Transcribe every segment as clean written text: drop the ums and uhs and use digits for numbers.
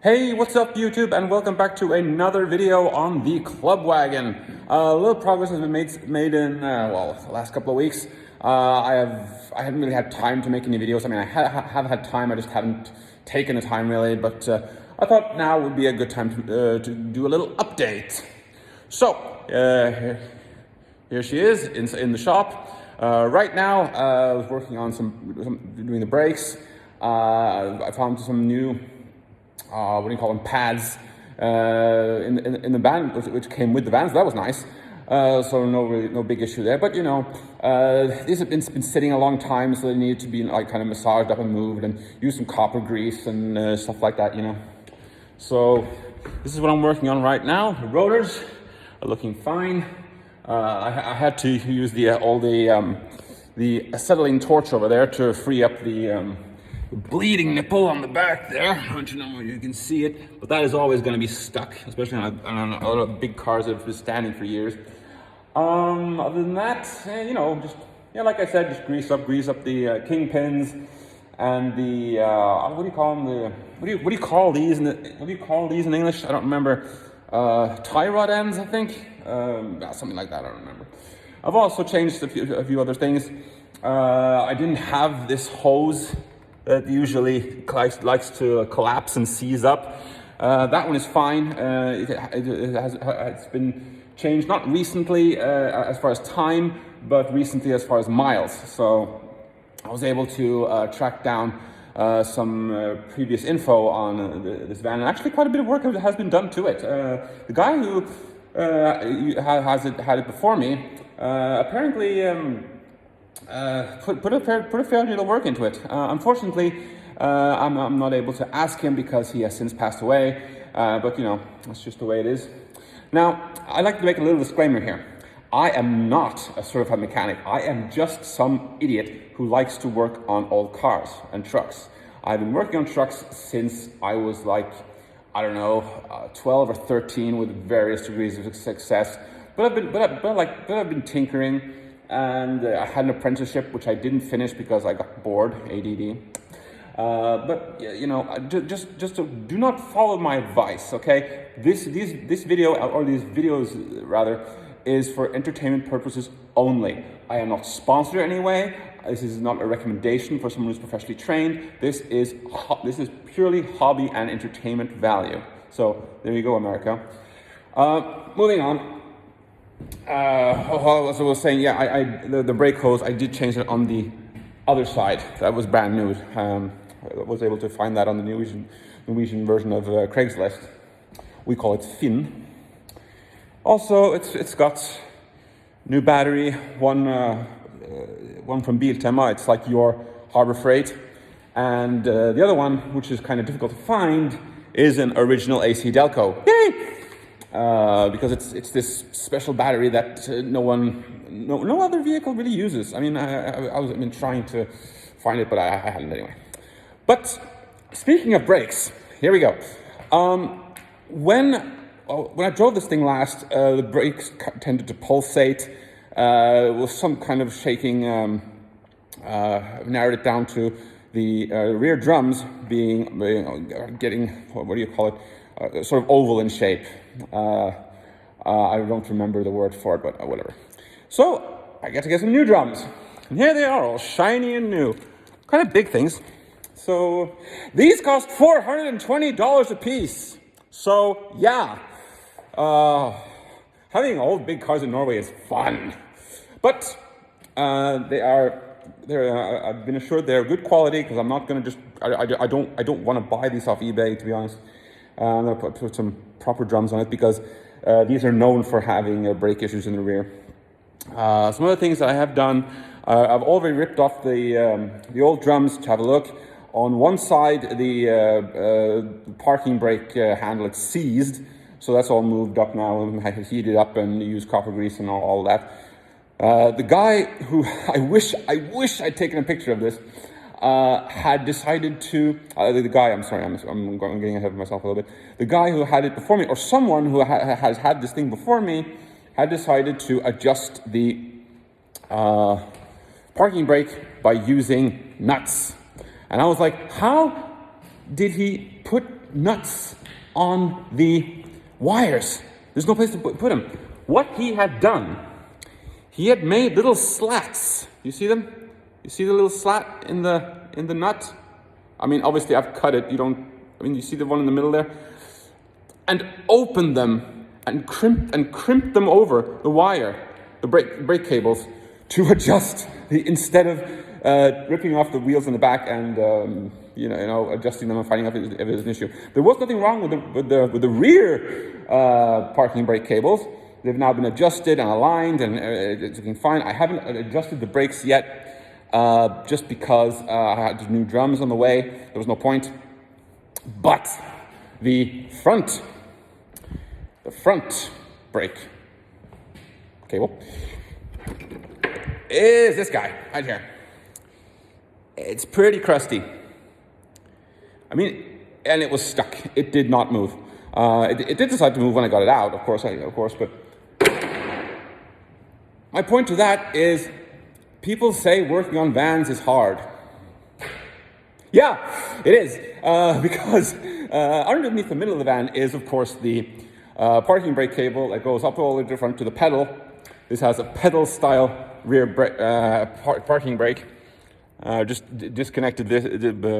Hey, what's up YouTube, and welcome back to another video on the club wagon. A little progress has been made in the last couple of weeks. I haven't really had time to make any videos. I mean, I have had time, I just haven't taken the time really, but I thought now would be a good time to do a little update. So here she is in the shop. Right now, I was working on doing the brakes. I found some new pads in the van, which came with the van, so that was nice. So no big issue there. But these have been sitting a long time, so they needed to be like kind of massaged up and moved, and use some copper grease and stuff like that. So this is what I'm working on right now. The rotors are looking fine. I had to use the acetylene torch over there to free up the bleeding nipple on the back there. I don't know if you can see it, but that is always going to be stuck, especially on a lot of big cars that have been standing for years. Other than that, like I said, just grease up the kingpins and the what do you call them? What do you call these? What do you call these in English? I don't remember. Tie rod ends, I think. Something like that. I don't remember. I've also changed a few other things. I didn't have this hose that usually likes to collapse and seize up. That one is fine. It's been changed, not recently as far as time, but recently as far as miles. So I was able to track down some previous info on this van, and actually quite a bit of work has been done to it. The guy who had it before me apparently put a fair deal of work into it. Unfortunately, I'm not able to ask him because he has since passed away, but that's just the way it is. Now, I'd like to make a little disclaimer here. I am not a certified mechanic. I am just some idiot who likes to work on old cars and trucks. I've been working on trucks since I was 12 or 13 with various degrees of success. But I've been tinkering. And I had an apprenticeship which I didn't finish because I got bored, ADD. Just do not follow my advice, okay? This video, or these videos rather, is for entertainment purposes only. I am not sponsored in any way. This is not a recommendation for someone who's professionally trained. This is purely hobby and entertainment value. So there you go, America. Moving on. As I was saying, the brake hose, I did change it on the other side. That was brand new. I was able to find that on the Norwegian version of Craigslist. We call it Finn. Also, it's got new battery, one from Biltema. It's like your Harbor Freight. And the other one, which is kind of difficult to find, is an original AC Delco. Yay! Because it's this special battery that no other vehicle really uses. I mean, I've been trying to find it, but I hadn't anyway. But speaking of brakes, here we go. When I drove this thing last, the brakes tended to pulsate with some kind of shaking. Narrowed it down to the rear drums getting what do you call it? Sort of oval in shape. I don't remember the word for it, but whatever. So I get to get some new drums. And here they are, all shiny and new. Kind of big things. So these cost $420 a piece. So yeah, having old big cars in Norway is fun. But I've been assured they're good quality, because I'm not going to I don't want to buy these off eBay, to be honest. I'm going to put some proper drums on it, because these are known for having brake issues in the rear. Some other things that I have done, I've already ripped off the old drums to have a look. On one side, the parking brake handle, it's seized, so that's all moved up now. I heated up and used copper grease and all that. The guy who I wish I'd taken a picture of this. Had decided to, I'm getting ahead of myself a little bit. The guy who had it before me, or someone who has had this thing before me, had decided to adjust the parking brake by using nuts. And I was like, how did he put nuts on the wires. There's no place to put them. What he had done, he had made little slats. You see them? You see the little slat in the nut? I mean, obviously I've cut it. You see the one in the middle there? And opened them and crimped them over the wire, the brake cables, to adjust instead of ripping off the wheels in the back and adjusting them and finding out if it was an issue. There was nothing wrong with the rear parking brake cables. They've now been adjusted and aligned, and it's looking fine. I haven't adjusted the brakes yet, just because I had new drums on the way. There was no point. But the front brake cable is this guy right here. It's pretty crusty. I mean, and it was stuck. It did not move. It did decide to move when I got it out, of course, but my point to that is people say working on vans is hard. Yeah, it is, because underneath the middle of the van is, of course, the parking brake cable that goes up all the way to the front to the pedal. This has a pedal-style rear parking brake. Just disconnected this.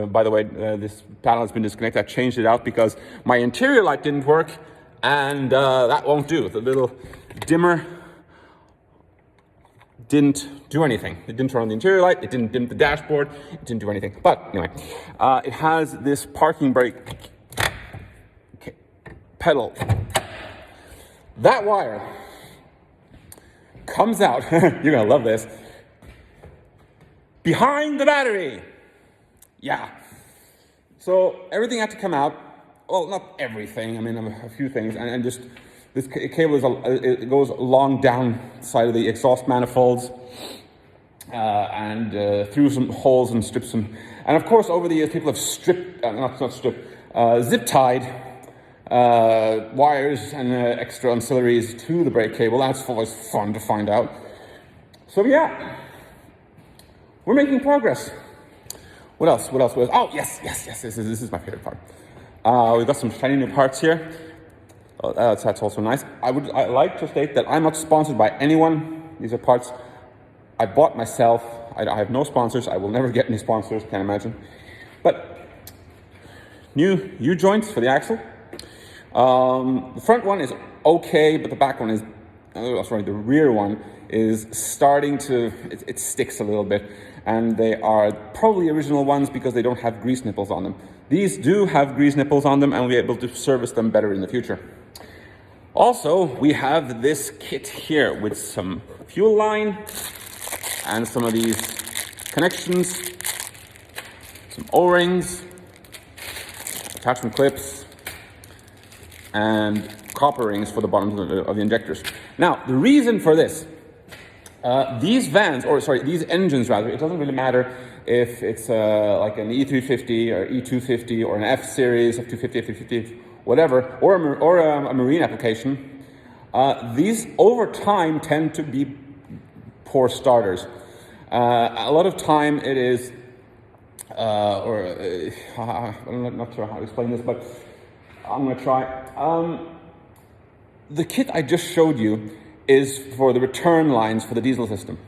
By the way, this panel has been disconnected. I changed it out because my interior light didn't work, and that won't do. The little dimmer didn't do anything. It didn't turn on the interior light. It didn't dim the dashboard. It didn't do anything. But anyway, it has this parking brake pedal. That wire comes out. You're gonna love this. Behind the battery. Yeah. So everything had to come out. Well, not everything. I mean, a few things, and just this cable it goes along down side of the exhaust manifolds, and through some holes and strips and of course over the years people have zip tied wires and extra ancillaries to the brake cable. That's always fun to find out. So yeah. We're making progress. What else? Oh, yes. This is my favorite part. We've got some shiny new parts here. Oh, that's also nice. I like to state that I'm not sponsored by anyone. These are parts I bought myself. I have no sponsors. I will never get any sponsors, can't imagine. But new U-joints for the axle. The front one is okay, but the back one is, the rear one is starting to, it sticks a little bit. And they are probably original ones because they don't have grease nipples on them. These do have grease nipples on them, and we'll be able to service them better in the future. Also, we have this kit here with some fuel line and some of these connections, some O-rings, attachment clips, and copper rings for the bottoms of the injectors. Now, the reason for this, these engines rather, it doesn't really matter if it's like an E350 or E250 or an F-Series, F250, F350, whatever, or a marine application. These over time tend to be poor starters. A lot of time it is, I'm not sure how to explain this, but I'm going to try. The kit I just showed you is for the return lines for the diesel system.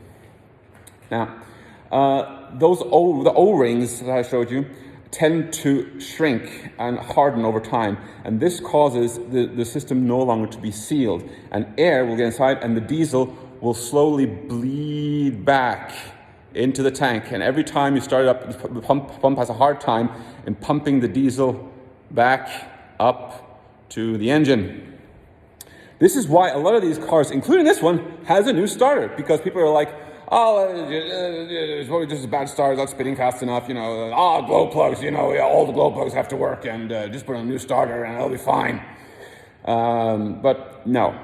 Now, the O-rings that I showed you tend to shrink and harden over time, and this causes the system no longer to be sealed, and air will get inside and the diesel will slowly bleed back into the tank, and every time you start it up, the pump has a hard time in pumping the diesel back up to the engine. This is why a lot of these cars, including this one, has a new starter, because people are like, it's probably just a bad starter, it's not spinning fast enough, glow plugs, all the glow plugs have to work, and just put on a new starter and it'll be fine. But no.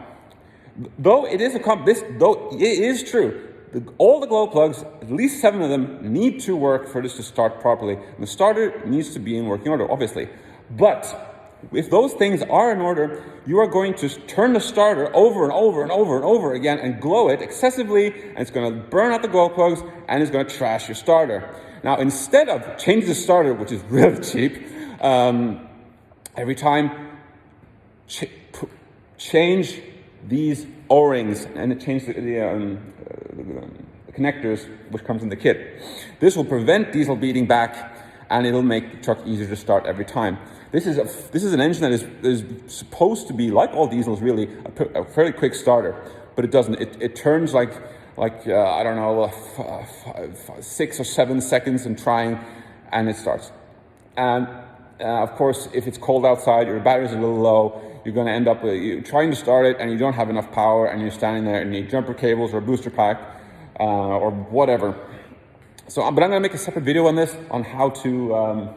Though it is true, all the glow plugs, at least 7 of them, need to work for this to start properly. And the starter needs to be in working order, obviously. But if those things are in order, you are going to turn the starter over and over and over and over again and glow it excessively, and it's going to burn out the glow plugs and it's going to trash your starter. Now, instead of changing the starter, which is really cheap, Every time, change these O-rings and change the connectors which comes in the kit. This will prevent diesel bleeding back, and it'll make the truck easier to start every time. This is an engine that is supposed to be, like all diesels really, a fairly quick starter, but it doesn't. It turns like I don't know, 6 or 7 seconds in trying, and it starts. And of course, if it's cold outside, your battery's a little low, you're going to end up trying to start it and you don't have enough power, and you're standing there and you need jumper cables or a booster pack or whatever. But I'm going to make a separate video on this, on how to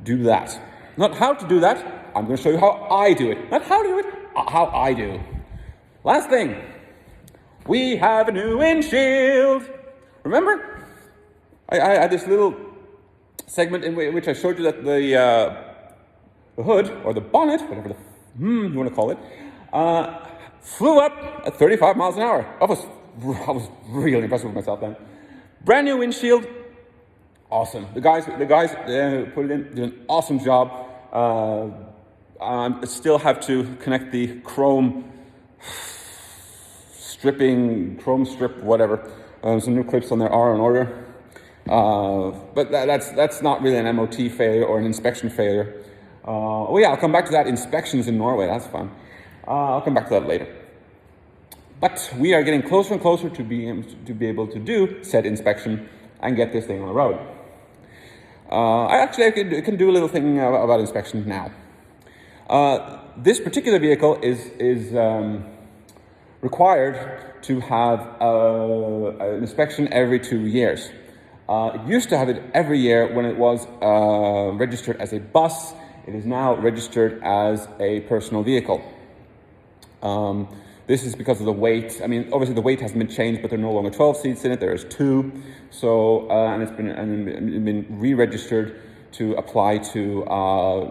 do that. Not how to do that, I'm going to show you how I do it. Not how to do it, how I do. Last thing, we have a new windshield. Remember? I had this little segment in which I showed you that the hood, or the bonnet, whatever you want to call it, flew up at 35 miles an hour. I was really impressed with myself then. Brand new windshield, awesome. The guys put it in, did an awesome job. I still have to connect the chrome strip, whatever. Some new clips on there are in order. But that's not really an MOT failure or an inspection failure. Oh yeah, I'll come back to that. Inspections in Norway, that's fun. I'll come back to that later. But we are getting closer and closer to be able to do said inspection and get this thing on the road. I can do a little thing about inspection now. This particular vehicle is required to have an inspection every 2 years. It used to have it every year when it was registered as a bus. It is now registered as a personal vehicle. This is because of the weight. I mean, obviously the weight hasn't been changed, but there are no longer 12 seats in it. There is 2. So, and it's been re-registered to apply to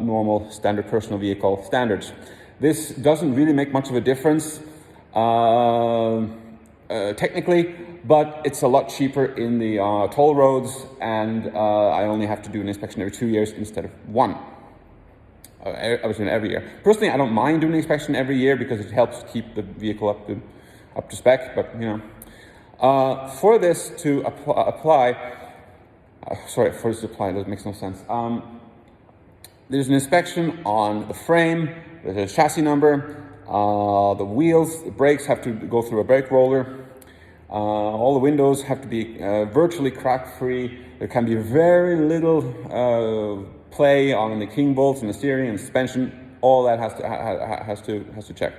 normal standard personal vehicle standards. This doesn't really make much of a difference technically, but it's a lot cheaper in the toll roads, and I only have to do an inspection every 2 years instead of 1. I was doing it every year. Personally, I don't mind doing an inspection every year because it helps keep the vehicle up to spec. But you know, for this to apply, that makes no sense. There's an inspection on the frame. There's a chassis number. The wheels, the brakes have to go through a brake roller. All the windows have to be virtually crack-free. There can be very little play on the king bolts and the steering and suspension. All that has to check.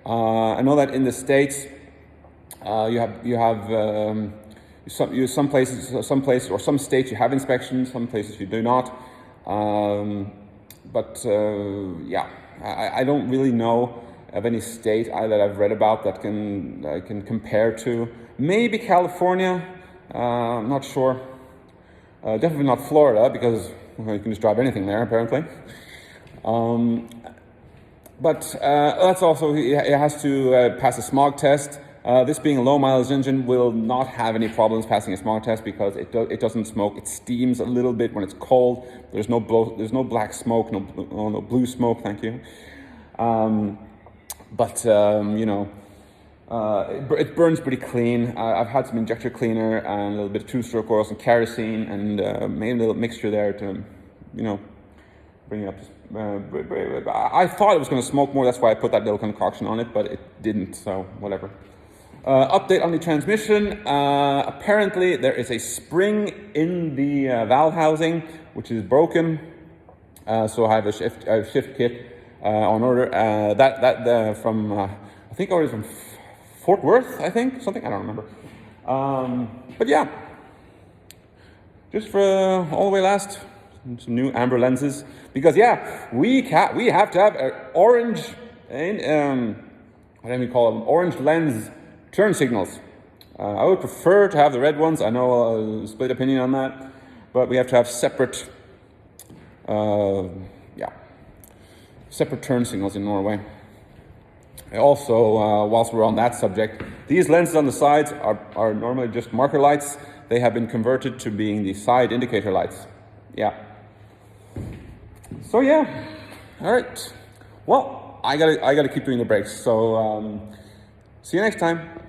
I know that in the States, you have some places or some states you have inspections, some places you do not. Yeah, I don't really know of any state that I've read about that I can compare to. Maybe California. I'm not sure. Definitely not Florida, because you can just drive anything there, apparently. That's also, it has to pass a smog test. This being a low mileage engine will not have any problems passing a smog test because it doesn't smoke. It steams a little bit when it's cold. There's no black smoke, no blue smoke. Thank you. It burns pretty clean. I've had some injector cleaner and a little bit of 2-stroke oil, some kerosene, and made a little mixture there to, bring it up. I thought it was going to smoke more. That's why I put that little concoction on it, but it didn't. So whatever. Update on the transmission. Apparently, there is a spring in the valve housing which is broken. So I have a shift kit on order. From I think I ordered from Fort Worth, I think, something, I don't remember. But yeah, just for all the way last, some new amber lenses, because yeah, we have to have an orange, what do we call them, orange lens turn signals. I would prefer to have the red ones. I know a split opinion on that, but we have to have separate, separate turn signals in Norway. Also, whilst we're on that subject, these lenses on the sides are normally just marker lights. They have been converted to being the side indicator lights. Yeah. So yeah, All right. Well, I gotta keep doing the brakes. So see you next time.